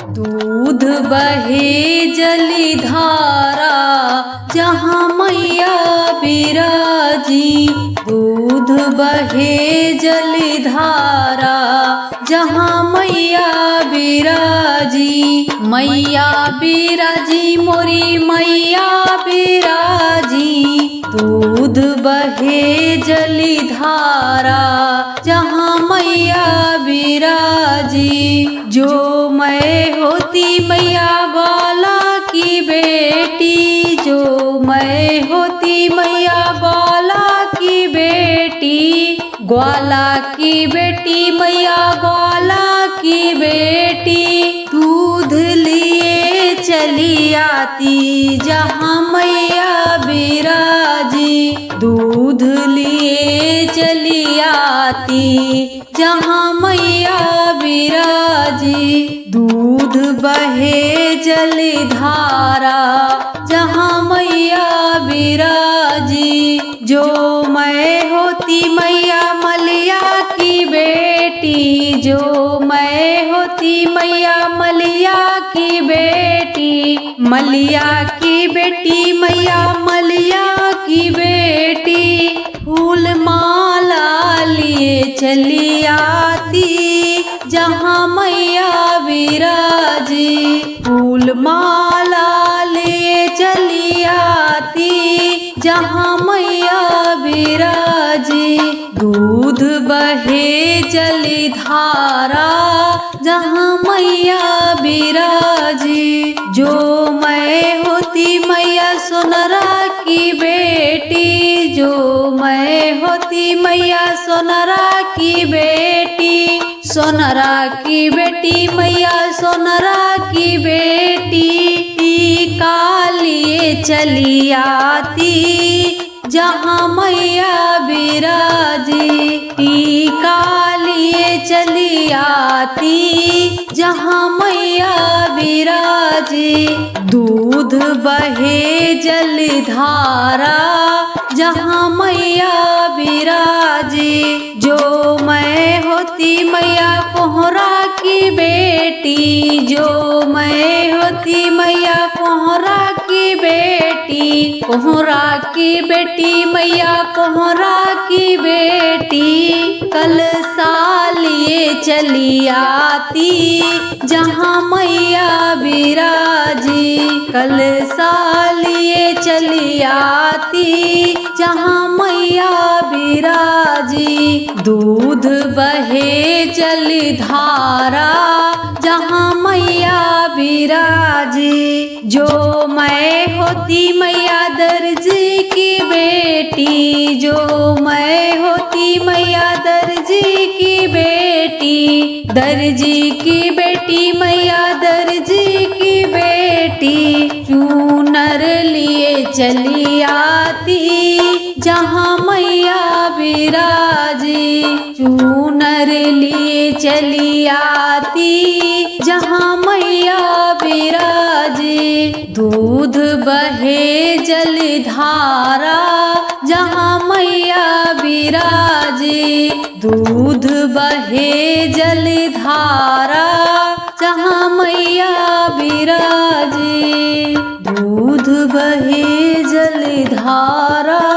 दूध बहे जली धारा जहाँ मैया बिराजी। दूध बहे जली धारा जहाँ मैया बिराजी। मैया बिराजी मोरी मैया बिराजी। दूध बहे जली धारा जहाँ मैया बिराजी। जो मैं होती मैया ग्वाला की बेटी, जो मैं होती मैया ग्वाला की बेटी। ग्वाला की बेटी मैया ग्वाला की बेटी। दूध लिए चली आती जहाँ मैया बिराजी। दूध लिए चली आती जहाँ मैया बिराजी। दूध बहे जली धारा जहाँ मैया बिराजी। जो मैं होती मैया मलिया की बेटी, जो मैं होती मैया मलिया की बेटी। मलिया की बेटी मैया मलिया की बेटी। फूल माला लिए चली आती जहाँ मैया बिराजी। फूल माला लिए चली आती जहाँ मैया बिराजी। दूध बहे जली धारा जहाँ मैया बिराजी। जो मैं होती मैया सोनरा की बेटी, जो मैं होती मैया सोनरा की बेटी। सोनरा की बेटी मैया सोनरा की बेटी। टीका लिए चली आती जहाँ मैया बिराजी। टीका लिए चली आती जहाँ मैया बिराजी। दूध बहे जली धारा जहाँ मैया बिराजी। जो मैं होती मैया कोहरा की बेटी, जो मैं होती मैया कोहरा की बेटी। कोहरा की बेटी मैया कोहरा की बेटी। कलसा लिए चली आती जहाँ मैया बिराजी। कलसा लिए चली आती जहाँ मैया बिराजी। दूध बहे जली धारा जहाँ मैया बिराजी। जो मैं होती मैया दर्जी की बेटी, जो मैं होती मैया दर्जी की बेटी। दर्जी की बेटी मैया दर्जी की बेटी। चूनर लिए चली आती जहाँ मैया बिराजी। चूनर लिए चली आती जहाँ मैया बिराजी। दूध बहे जली धारा जहाँ मैया बिराजी। दूध बहे जली धारा जहाँ मैया बिराजी। दूध बहे जली धारा